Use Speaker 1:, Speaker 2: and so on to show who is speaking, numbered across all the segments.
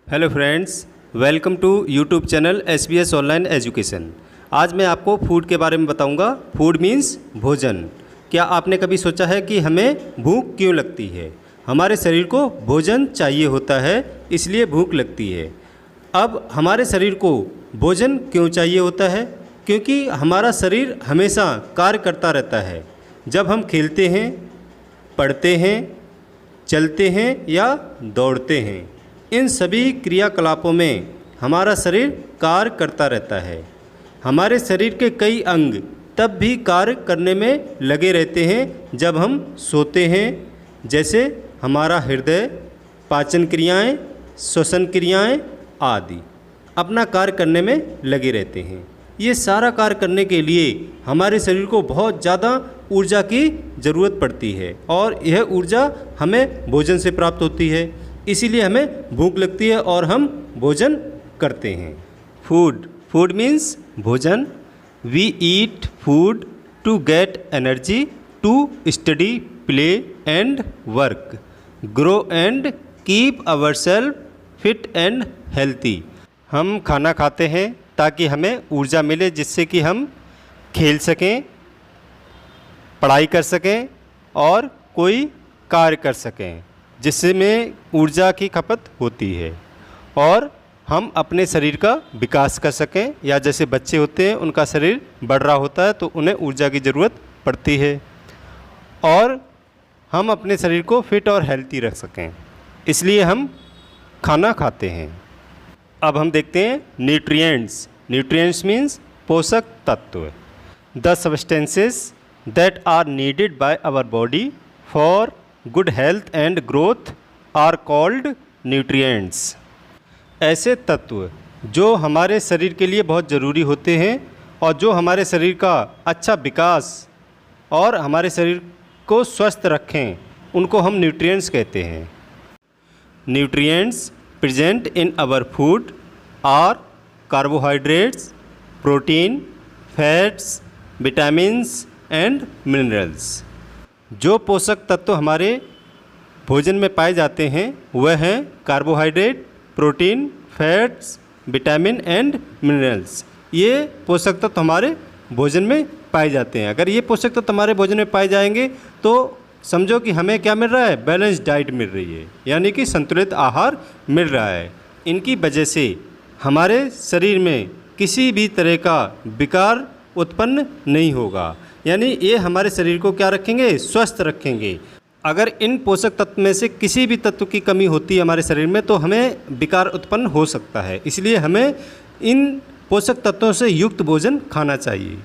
Speaker 1: Hello friends, welcome to YouTube channel SBS online education. आज मैं आपको फूड के बारे में बताऊंगा। फूड मीन्स भोजन। क्या आपने कभी सोचा है कि हमें भूख क्यों लगती है? हमारे शरीर को भोजन चाहिए होता है, इसलिए भूख लगती है। अब हमारे शरीर को भोजन क्यों चाहिए होता है? क्योंकि हमारा शरीर हमेशा कार्य करता रहता है। जब हम खेलते हैं, पढ़ते हैं, चलते हैं या दौड़ते हैं, इन सभी क्रियाकलापों में हमारा शरीर कार्य करता रहता है। हमारे शरीर के कई अंग तब भी कार्य करने में लगे रहते हैं जब हम सोते हैं, जैसे हमारा हृदय, पाचन क्रियाएं, श्वसन क्रियाएं आदि अपना कार्य करने में लगे रहते हैं। ये सारा कार्य करने के लिए हमारे शरीर को बहुत ज़्यादा ऊर्जा की ज़रूरत पड़ती है और यह ऊर्जा हमें भोजन से प्राप्त होती है। इसीलिए हमें भूख लगती है और हम भोजन करते हैं। फूड मीन्स भोजन। We eat food to get energy to study, play and work, grow and keep ourself fit and healthy. हम खाना खाते हैं ताकि हमें ऊर्जा मिले, जिससे कि हम खेल सकें, पढ़ाई कर सकें और कोई कार्य कर सकें, जिससे में ऊर्जा की खपत होती है और हम अपने शरीर का विकास कर सकें। या जैसे बच्चे होते हैं, उनका शरीर बढ़ रहा होता है तो उन्हें ऊर्जा की ज़रूरत पड़ती है और हम अपने शरीर को फिट और हेल्थी रख सकें, इसलिए हम खाना खाते हैं। अब हम देखते हैं न्यूट्रिएंट्स। न्यूट्रिएंट्स मीन्स पोषक तत्व। The substances that are needed by our body for good health and growth are called nutrients. ऐसे तत्व जो हमारे शरीर के लिए बहुत ज़रूरी होते हैं और जो हमारे शरीर का अच्छा विकास और हमारे शरीर को स्वस्थ रखें, उनको हम न्यूट्रिएंट्स कहते हैं। Nutrients present in our food are carbohydrates, protein, fats, vitamins and minerals. जो पोषक तत्व हमारे भोजन में पाए जाते हैं वह हैं carbohydrate, protein, fats, vitamin and minerals. ये पोषक तत्व हमारे भोजन में पाए जाते हैं। अगर ये पोषक तत्व हमारे भोजन में पाए जाएंगे तो समझो कि हमें क्या मिल रहा है? बैलेंस डाइट मिल रही है, यानी कि संतुलित आहार मिल रहा है। इनकी वजह से हमारे शरीर में किसी भी तरह का विकार उत्पन्न नहीं होगा, यानी ये हमारे शरीर को क्या रखेंगे? स्वस्थ रखेंगे। अगर इन पोषक तत्व में से किसी भी तत्व की कमी होती है हमारे शरीर में तो हमें विकार उत्पन्न हो सकता है। इसलिए हमें इन पोषक तत्वों से युक्त भोजन खाना चाहिए।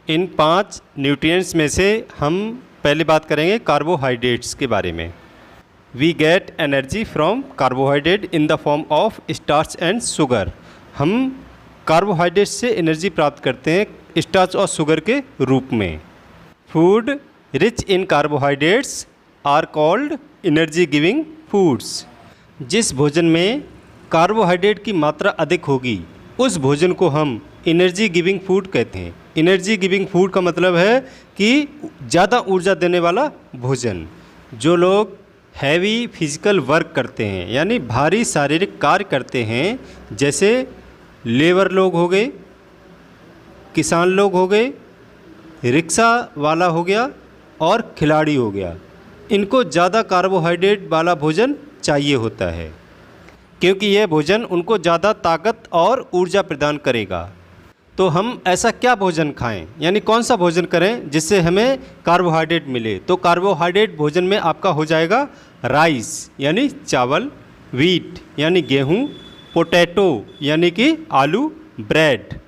Speaker 1: इन 5 न्यूट्रिएंट्स में से हम पहले बात करेंगे कार्बोहाइड्रेट्स के बारे में। We get energy from carbohydrate in the form of starch and sugar. हम कार्बोहाइड्रेट से एनर्जी प्राप्त करते हैं स्टार्च और शुगर के रूप में। Food rich in carbohydrates are called energy giving foods. जिस भोजन में कार्बोहाइड्रेट की मात्रा अधिक होगी उस भोजन को हम एनर्जी गिविंग फूड कहते हैं। एनर्जी गिविंग फूड का मतलब है कि ज़्यादा ऊर्जा देने वाला भोजन। जो लोग हैवी फिजिकल वर्क करते हैं, यानी भारी शारीरिक कार्य करते हैं, जैसे लेबर लोग हो गए, किसान लोग हो गए, रिक्शा वाला हो गया और खिलाड़ी हो गया, इनको ज़्यादा कार्बोहाइड्रेट वाला भोजन चाहिए होता है, क्योंकि यह भोजन उनको ज़्यादा ताकत और ऊर्जा प्रदान करेगा। तो हम ऐसा क्या भोजन खाएं, यानी कौन सा भोजन करें जिससे हमें कार्बोहाइड्रेट मिले? तो कार्बोहाइड्रेट भोजन में आपका हो जाएगा राइस यानी चावल, व्हीट यानी गेहूँ, पोटैटो यानी कि आलू, ब्रेड,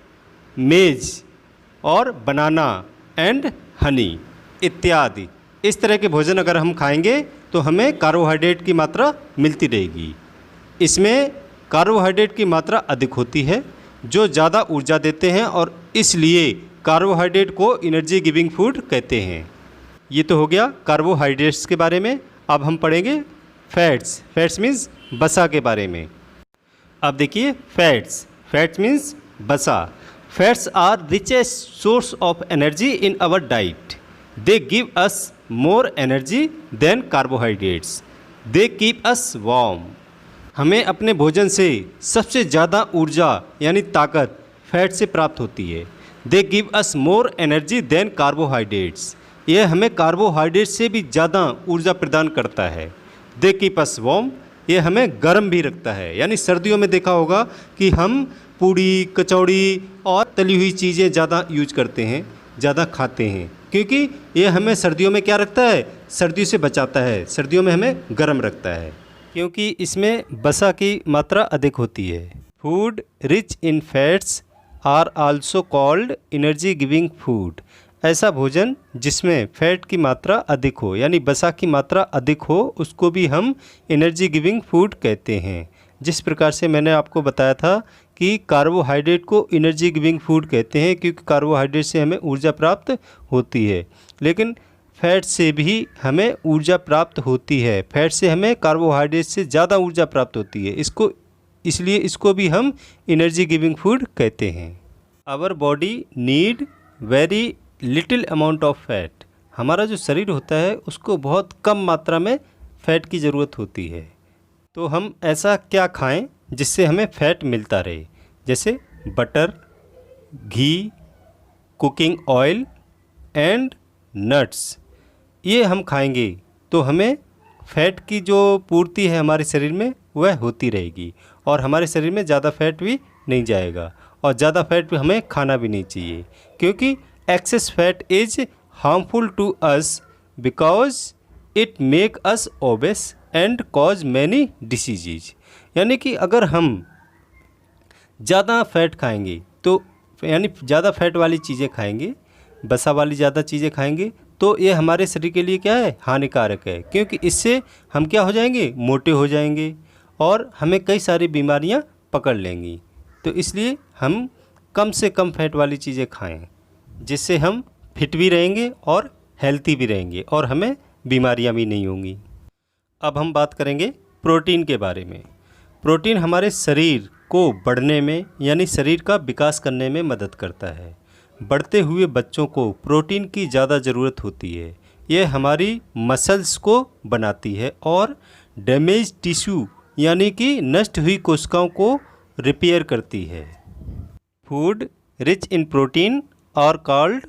Speaker 1: मेज और बनाना एंड हनी इत्यादि। इस तरह के भोजन अगर हम खाएंगे तो हमें कार्बोहाइड्रेट की मात्रा मिलती रहेगी। इसमें कार्बोहाइड्रेट की मात्रा अधिक होती है जो ज़्यादा ऊर्जा देते हैं और इसलिए कार्बोहाइड्रेट को एनर्जी गिविंग फूड कहते हैं। ये तो हो गया कार्बोहाइड्रेट्स के बारे में। अब हम पढ़ेंगे फैट्स। फैट्स मीन्स वसा के बारे में। अब देखिए फैट्स मीन्स वसा। Fats are richest source of energy in our diet. They give us more energy than carbohydrates. They keep us warm. हमें अपने भोजन से सबसे ज़्यादा ऊर्जा यानी ताकत फैट से प्राप्त होती है। They give us more energy than carbohydrates. यह हमें कार्बोहाइड्रेट से भी ज़्यादा ऊर्जा प्रदान करता है। दे कीप अस वार्म। यह हमें गर्म भी रखता है, यानी सर्दियों में देखा होगा कि हम पूड़ी, कचौड़ी और तली हुई चीज़ें ज़्यादा यूज करते हैं, ज़्यादा खाते हैं, क्योंकि यह हमें सर्दियों में क्या रखता है, सर्दियों से बचाता है, सर्दियों में हमें गर्म रखता है, क्योंकि इसमें वसा की मात्रा अधिक होती है। Food rich in fats are also called energy giving food. ऐसा भोजन जिसमें फैट की मात्रा अधिक हो, यानी वसा की मात्रा अधिक हो, उसको भी हम एनर्जी गिविंग फूड कहते हैं। जिस प्रकार से मैंने आपको बताया था कि कार्बोहाइड्रेट को एनर्जी गिविंग फूड कहते हैं, क्योंकि कार्बोहाइड्रेट से हमें ऊर्जा प्राप्त होती है, लेकिन फैट से भी हमें ऊर्जा प्राप्त होती है। फैट से हमें कार्बोहाइड्रेट से ज़्यादा ऊर्जा प्राप्त होती है, इसलिए इसको भी हम एनर्जी गिविंग फूड कहते हैं। Our body need very little amount of fat. हमारा जो शरीर होता है उसको बहुत कम मात्रा में फ़ैट की ज़रूरत होती है। तो हम ऐसा क्या खाएं जिससे हमें फ़ैट मिलता रहे, जैसे butter, ghee, cooking oil and nuts. ये हम खाएंगे तो हमें फ़ैट की जो पूर्ति है हमारे शरीर में वह होती रहेगी, और हमारे शरीर में ज़्यादा फैट भी नहीं जाएगा, और ज़्यादा फैट भी हमें खाना भी नहीं चाहिए, क्योंकि excess fat is harmful to us because it make us obese and cause many diseases. यानी कि अगर हम ज़्यादा फैट खाएंगे, तो यानी ज़्यादा फैट वाली चीज़ें खाएंगे, वसा वाली ज़्यादा चीज़ें खाएंगे, तो ये हमारे शरीर के लिए क्या है, हानिकारक है, क्योंकि इससे हम क्या हो जाएंगे, मोटे हो जाएंगे और हमें कई सारी बीमारियां पकड़ लेंगी। तो इसलिए हम कम से कम फैट वाली चीज़ें खाएं, जिससे हम फिट भी रहेंगे और हेल्थी भी रहेंगे, और हमें बीमारियां भी नहीं होंगी। अब हम बात करेंगे प्रोटीन के बारे में। प्रोटीन हमारे शरीर को बढ़ने में, यानी शरीर का विकास करने में मदद करता है। बढ़ते हुए बच्चों को प्रोटीन की ज़्यादा ज़रूरत होती है। यह हमारी मसल्स को बनाती है और डैमेज टिश्यू यानी कि नष्ट हुई कोशिकाओं को रिपेयर करती है। Food rich in protein are called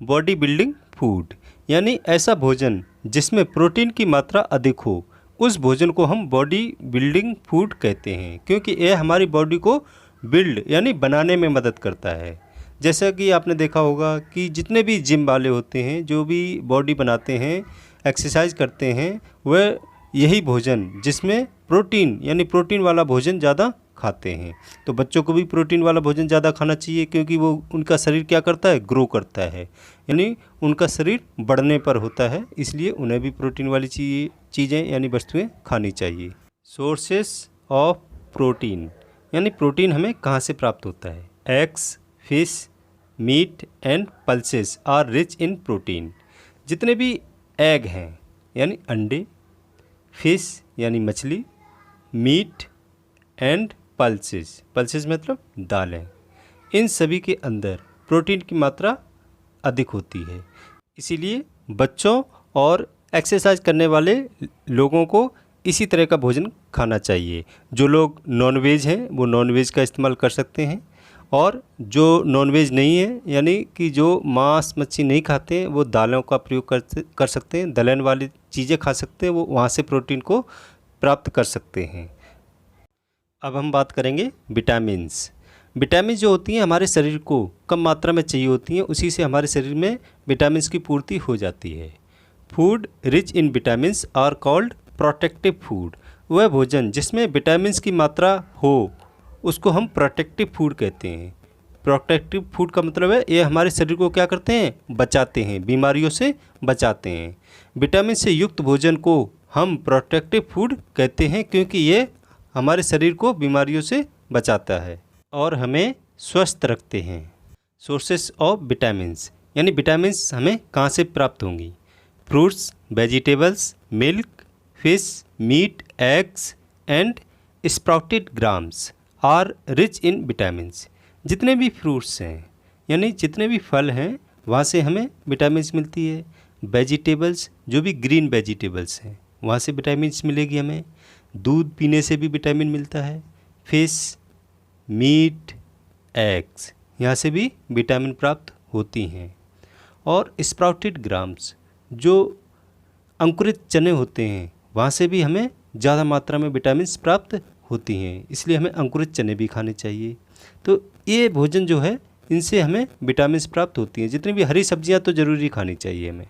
Speaker 1: body building food. यानी ऐसा भोजन जिसमें प्रोटीन की मात्रा अधिक हो, उस भोजन को हम बॉडी बिल्डिंग फूड कहते हैं, क्योंकि यह हमारी बॉडी को बिल्ड यानी बनाने में मदद करता है। जैसा कि आपने देखा होगा कि जितने भी जिम वाले होते हैं, जो भी बॉडी बनाते हैं, एक्सरसाइज करते हैं, वह यही भोजन जिसमें प्रोटीन यानी प्रोटीन वाला भोजन ज़्यादा खाते हैं। तो बच्चों को भी प्रोटीन वाला भोजन ज़्यादा खाना चाहिए, क्योंकि वो उनका शरीर क्या करता है, ग्रो करता है, यानी उनका शरीर बढ़ने पर होता है, इसलिए उन्हें भी प्रोटीन वाली चीज़ें यानी वस्तुएं खानी चाहिए। सोर्सेस ऑफ प्रोटीन, यानी प्रोटीन हमें कहाँ से प्राप्त होता है। Eggs, fish, meat and pulses are rich in protein. जितने भी एग हैं यानी अंडे, फिश यानी मछली, मीट एंड पल्सेस मतलब दालें, इन सभी के अंदर प्रोटीन की मात्रा अधिक होती है। इसीलिए बच्चों और एक्सरसाइज करने वाले लोगों को इसी तरह का भोजन खाना चाहिए। जो लोग नॉनवेज हैं वो नॉनवेज का इस्तेमाल कर सकते हैं, और जो नॉनवेज नहीं है यानी कि जो मांस मच्छी नहीं खाते हैं वो दालों का प्रयोग कर सकते हैं, दलहन वाली चीज़ें खा सकते हैं, वो वहाँ से प्रोटीन को प्राप्त कर सकते हैं। अब हम बात करेंगे विटामिन्स। विटामिन जो होती हैं हमारे शरीर को कम मात्रा में चाहिए होती हैं, उसी से हमारे शरीर में विटामिन्स की पूर्ति हो जाती है। Food rich in vitamins are called protective food. वह भोजन जिसमें विटामिन्स की मात्रा हो उसको हम प्रोटेक्टिव फूड कहते हैं। प्रोटेक्टिव फूड का मतलब है ये हमारे शरीर को क्या करते हैं, बचाते हैं, बीमारियों से बचाते हैं। विटामिन से युक्त भोजन को हम प्रोटेक्टिव फूड कहते हैं, क्योंकि ये हमारे शरीर को बीमारियों से बचाता है और हमें स्वस्थ रखते हैं। सोर्सेस ऑफ विटामिन्स, यानी विटामिन्स हमें कहाँ से प्राप्त होंगी। Fruits, vegetables, milk, fish, meat, eggs and sprouted grams are rich in vitamins. जितने भी फ्रूट्स हैं यानी जितने भी फल हैं वहाँ से हमें विटामिन्स मिलती है। वेजिटेबल्स, जो भी ग्रीन वेजिटेबल्स हैं वहाँ से विटामिन्स मिलेगी हमें। दूध पीने से भी विटामिन मिलता है, फिश, मीट, एग्स, यहाँ से भी विटामिन प्राप्त होती हैं। और स्प्राउटेड ग्राम्स, जो अंकुरित चने होते हैं, वहाँ से भी हमें ज़्यादा मात्रा में विटामिन्स प्राप्त होती हैं, इसलिए हमें अंकुरित चने भी खाने चाहिए। तो ये भोजन जो है, इनसे हमें विटामिन्स प्राप्त होती हैं। जितनी भी हरी सब्जियां तो ज़रूरी खानी चाहिए हमें।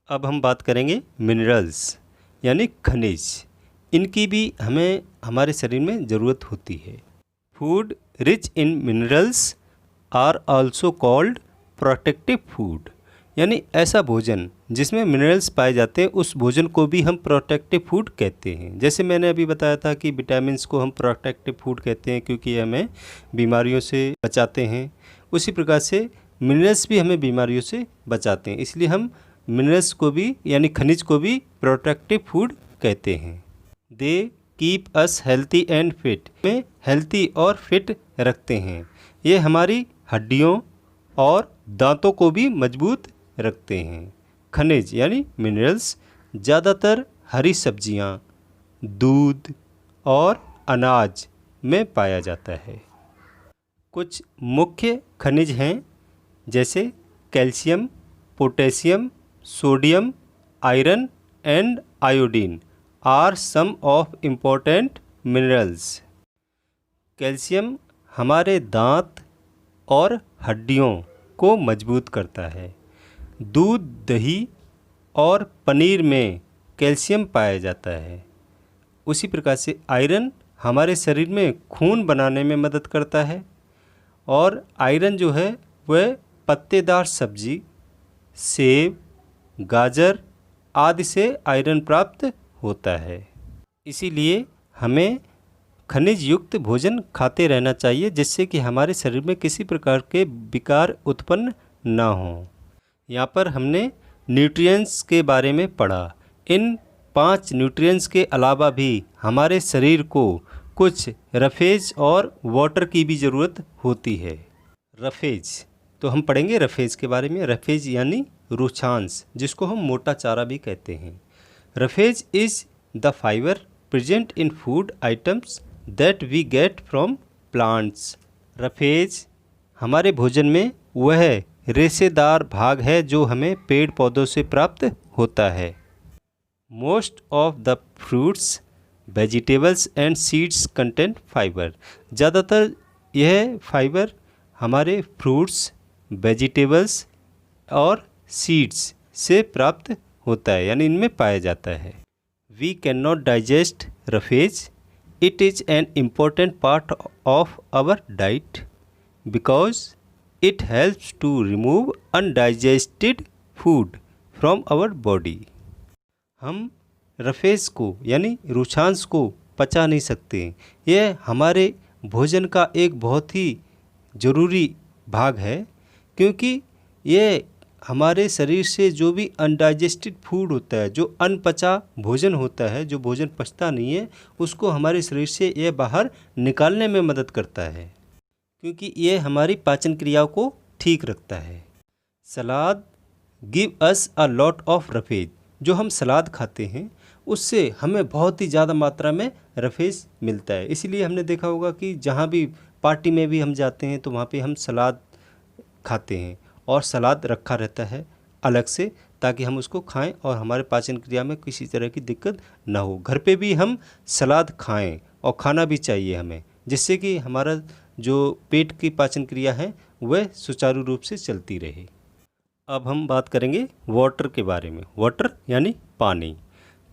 Speaker 1: अब हम बात करेंगे मिनरल्स यानी खनिज। इनकी भी हमें हमारे शरीर में ज़रूरत होती है। Food rich in minerals are also called protective food, यानी ऐसा भोजन जिसमें मिनरल्स पाए जाते हैं उस भोजन को भी हम प्रोटेक्टिव फूड कहते हैं। जैसे मैंने अभी बताया था कि विटामिन्स को हम प्रोटेक्टिव फूड कहते हैं क्योंकि ये हमें बीमारियों से बचाते हैं, उसी प्रकार से मिनरल्स भी हमें बीमारियों से बचाते हैं, इसलिए हम मिनरल्स को भी यानी खनिज को भी प्रोटेक्टिव फूड कहते हैं। दे keep us healthy and fit, में हेल्थी और फिट रखते हैं। ये हमारी हड्डियों और दांतों को भी मजबूत रखते हैं। खनिज यानी मिनरल्स ज़्यादातर हरी सब्जियां, दूध और अनाज में पाया जाता है। कुछ मुख्य खनिज हैं जैसे calcium, potassium, sodium, iron and iodine are some of important minerals. Calcium हमारे दांत और हड्डियों को मजबूत करता है। दूध, दही और पनीर में कैल्शियम पाया जाता है। उसी प्रकार से आयरन हमारे शरीर में खून बनाने में मदद करता है और आयरन जो है वह पत्तेदार सब्जी, सेब, गाजर आदि से आयरन प्राप्त होता है। इसीलिए हमें खनिज युक्त भोजन खाते रहना चाहिए जिससे कि हमारे शरीर में किसी प्रकार के विकार उत्पन्न ना हो। यहाँ पर हमने न्यूट्रिएंट्स के बारे में पढ़ा। इन 5 न्यूट्रिएंट्स के अलावा भी हमारे शरीर को कुछ रफेज और वाटर की भी ज़रूरत होती है। रफेज तो हम पढ़ेंगे रफेज के बारे में। रफेज यानी रुक्षांश, जिसको हम मोटा चारा भी कहते हैं। Roughage is the fibre present in food items that we get from plants. Roughage हमारे भोजन में वह रेशेदार भाग है जो हमें पेड़ पौधों से प्राप्त होता है। Most of the fruits, vegetables and seeds content fibre. ज़्यादातर यह फाइबर हमारे फ्रूट्स, वेजिटेबल्स और सीड्स से प्राप्त होता है, यानी इनमें पाया जाता है। We can not digest roughage, it is an important part of our diet because it helps to remove undigested food from our body. हम रफेज को यानी रुक्षांश को पचा नहीं सकते। यह हमारे भोजन का एक बहुत ही ज़रूरी भाग है क्योंकि ये हमारे शरीर से जो भी अनडाइजेस्टेड फूड होता है, जो अनपचा भोजन होता है, जो भोजन पचता नहीं है, उसको हमारे शरीर से यह बाहर निकालने में मदद करता है क्योंकि ये हमारी पाचन क्रिया को ठीक रखता है। Salad give us a lot of roughage. जो हम सलाद खाते हैं उससे हमें बहुत ही ज़्यादा मात्रा में रफेज मिलता है। इसीलिए हमने देखा होगा कि जहाँ भी पार्टी में भी हम जाते हैं तो वहाँ पे हम सलाद खाते हैं और सलाद रखा रहता है अलग से ताकि हम उसको खाएं और हमारे पाचन क्रिया में किसी तरह की दिक्कत ना हो। घर पे भी हम सलाद खाएं और खाना भी चाहिए हमें, जिससे कि हमारा जो पेट की पाचन क्रिया है वह सुचारू रूप से चलती रहे। अब हम बात करेंगे वाटर के बारे में। वाटर यानी पानी।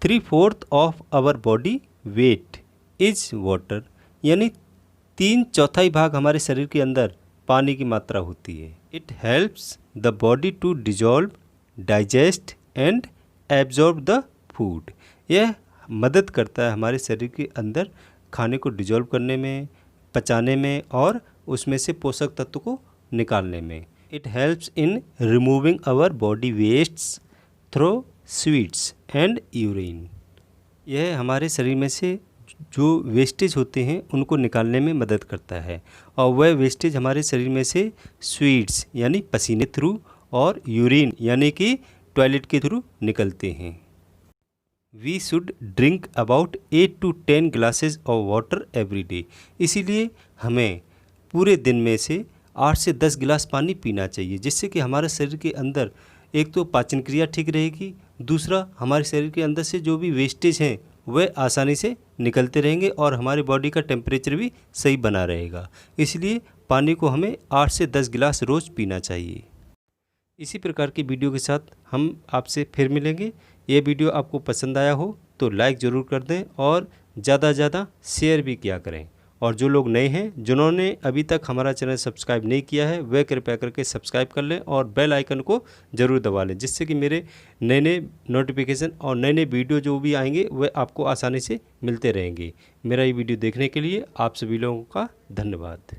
Speaker 1: 3/4 of our body weight is water, यानी 3/4 भाग हमारे शरीर के अंदर पानी की मात्रा होती है। It helps the body to dissolve, digest and absorb the food. यह मदद करता है हमारे शरीर के अंदर खाने को डिजॉल्व करने में, पचाने में और उसमें से पोषक तत्व को निकालने में। It helps in removing our body wastes through sweets and urine. यह हमारे शरीर में से जो वेस्टेज होते हैं उनको निकालने में मदद करता है और वह वेस्टेज हमारे शरीर में से स्वीट्स यानी पसीने थ्रू और यूरिन यानी कि टॉयलेट के थ्रू निकलते हैं। We should drink about 8 to 10 glasses of water every day. इसीलिए हमें पूरे दिन में से 8 से 10 गिलास पानी पीना चाहिए, जिससे कि हमारे शरीर के अंदर एक तो पाचन क्रिया ठीक रहेगी, दूसरा हमारे शरीर के अंदर से जो भी वेस्टेज हैं वह आसानी से निकलते रहेंगे और हमारी बॉडी का टेम्परेचर भी सही बना रहेगा। इसलिए पानी को हमें 8 से 10 गिलास रोज़ पीना चाहिए। इसी प्रकार की वीडियो के साथ हम आपसे फिर मिलेंगे। ये वीडियो आपको पसंद आया हो तो लाइक ज़रूर कर दें और ज़्यादा से ज़्यादा शेयर भी किया करें। और जो लोग नए हैं, जिन्होंने अभी तक हमारा चैनल सब्सक्राइब नहीं किया है, वे कृपया करके सब्सक्राइब कर लें और बेल आइकन को ज़रूर दबा लें, जिससे कि मेरे नए नए नोटिफिकेशन और नए नए वीडियो जो भी आएंगे वे आपको आसानी से मिलते रहेंगे। मेरा ये वीडियो देखने के लिए आप सभी लोगों का धन्यवाद।